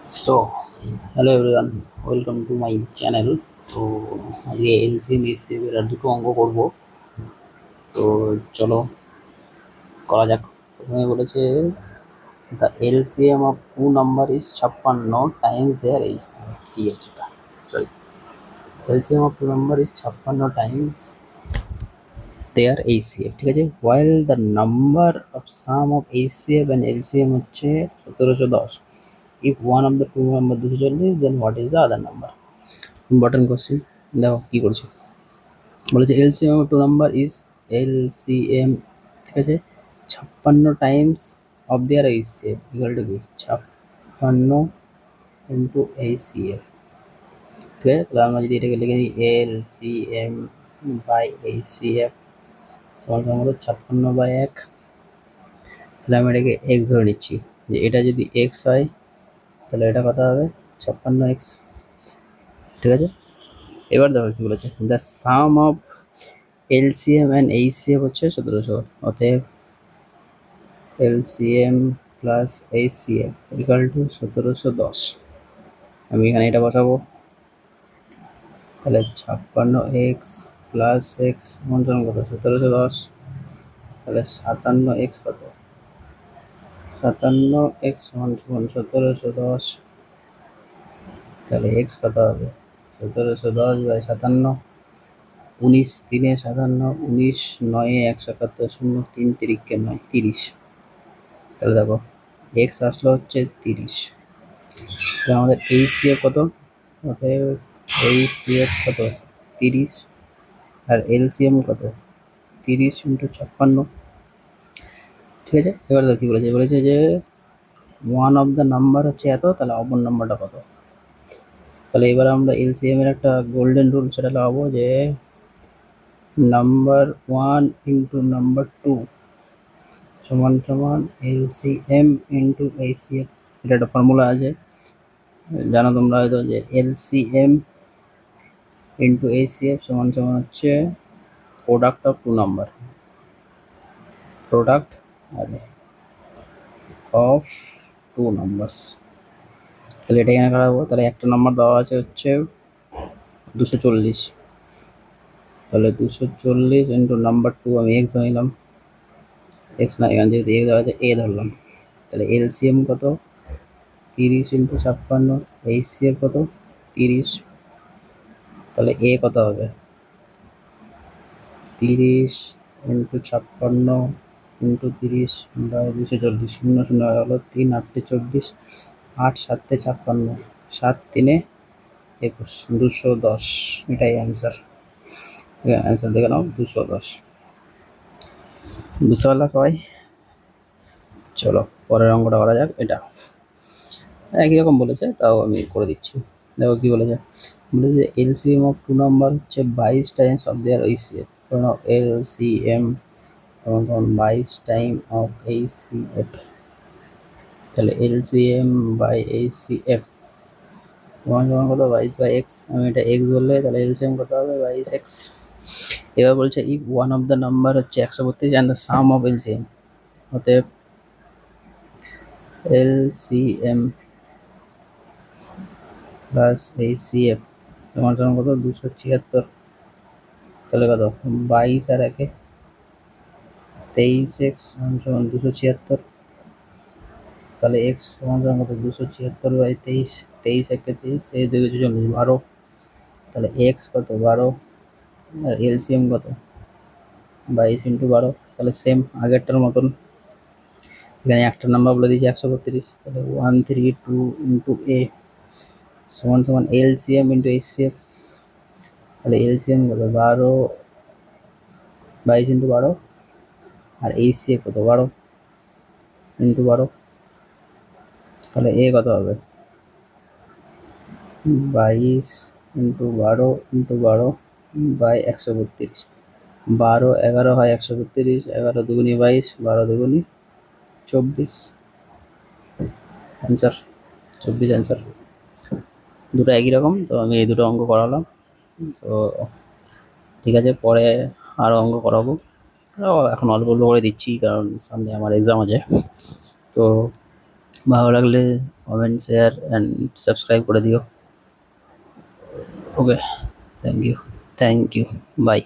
So, hello everyone, welcome to my channel. তো আজকে LCM SCM এর আর দুটো অঙ্ক করব। তো চলো করা যাক। প্রথমে বলেছে the LCM of two number is 56 times their H sorry LCM of two number is 56 times their HCF, ঠিক আছে। While the number of sum of HCF and LCM হচ্ছে 1710। If one of the two number 240, then what is the other number? Important question. দেখো কী করছে, বলেছে LCM two number is LCM, ঠিক আছে, 56 times of their HCF equal two কি 56 into HCF, ঠিক আছে। তাহলে আমরা যদি এটাকে লিখে দিই এলসিএম বাই এইচসিএফ সমান হলো 56/1, তাহলে আমি এটাকে এক্স ধরে নিচ্ছি, যে এটা যদি এক্স হয় তাহলে এটা কত হবে 56x, ঠিক আছে। এবার দেখো কি বলেছে, the some of LCM and HCF হচ্ছে 1700, অতএব LCM plus HCF equal two 1710। আমি এখানে এটা বসাবো, তাহলে 56x প্লাস এক্স সমান কত 1710, তাহলে 57x কত 57x সমান 1710, তাহলে এক্স কত হবে 1710/57, 19×3 = 57, 19×9 = 171, 3×3 = 9, 30। তাহলে দেখো এক্স আসলো হচ্ছে 30, তাহলে আমাদের এইচসিএফ কত, অতএব এইচসিএফ কত 30, আর এলসিএম কত 30 × 56, ঠিক আছে। এবার দেখো কী বলেছে, বলেছে যে ওয়ান অফ দ্য নাম্বার হচ্ছে এত, তাহলে অপর নাম্বারটা কত। তাহলে এবার আমরা এলসিএম এর একটা গোল্ডেন রুল সেটা লাগাবো, যে নাম্বার 1 ইন্টু নাম্বার 2 সমান সমান এলসিএম ইন্টু এইচসিএফ। এটা একটা ফর্মুলা আছে, জানো তোমরা হয়তো, যে এলসিএম ইন্টু এইচসিএফ সমান সমান হচ্ছে product of two number, product of two numbers. তাহলে এটা এখানে খারাপ, তাহলে একটা নাম্বার দেওয়া আছে হচ্ছে 240, তাহলে 240 ইন্টু নাম্বার 2 আমি এক্স ধরে নিলাম, এক্স না এখানে যেহেতু এক্স দেওয়া আছে এ ধরলাম, তাহলে এলসিএম কত 30 × 56, এইচসিএফ কত 30, তাহলে এ কত হবে 30 × 56 × 30/240, 0 0 হলো 3 8 24, 8 7 56, 7 3 21, 210, এটাই অ্যান্সার। অ্যান্সার দেখে নাও 210। বুঝতে পারলা সবাই? চলো পরের অঙ্কটা করা যাক। এটা একই রকম বলেছে, তাও আমি করে দিচ্ছি। দেখো কী বলেছে, বলেছে যে এলসিএম অফ টু নাম্বার হচ্ছে 22 Times of their HCF. LCM সমান 22 টাইম অফ এইচসিএফ, তাহলে এলসিএম বাই এইচসিএফ সমান সমান কত 22/x, আমি এটা এক্স বললে তাহলে এলসিএম কত হবে 22x। এবার বলছে if one of the number হচ্ছে 132 and the some of LCM, অতএব এলসিএম প্লাস এইচসিএফ সমান সমান কত 276, তাহলে কত 22 আর 1 23x সমান সমান 276, তাহলে এক্স সমান সমান কত 276/23, 23 1 23, 23 2 40, 12, তাহলে এক্স কত 12, আর এলসিএম কত 22 × 12, তাহলে সেম আগেরটার মতন এখানে একটা নাম্বার বলে দিয়েছি 132, তাহলে 132 ইন্টু এ সমান সমান এলসিএম ইন্টু এইচসিএফ, তাহলে এলসিএম কত 12, 22 × 12, আর এইচসিএফ কত 12 ইন্টু 12, তাহলে এ কত হবে 22 × 12 × 12 বাই 132, 12 11 হয় 132, 11 দুগুনি 22, 12 দুগুনি 24, অ্যান্সার 24 অ্যান্সার। দুটো একই রকম, তো আমি এই দুটো অঙ্ক করালাম। তো ঠিক আছে, পরে আরও অঙ্ক করাবো, এখন অল্প অল্প করে দিচ্ছি কারণ সামনে আমার এক্সাম আছে। তো ভালো লাগলে কমেন্ট, শেয়ার অ্যান্ড সাবস্ক্রাইব করে দিও। Okay, thank you, thank you, by.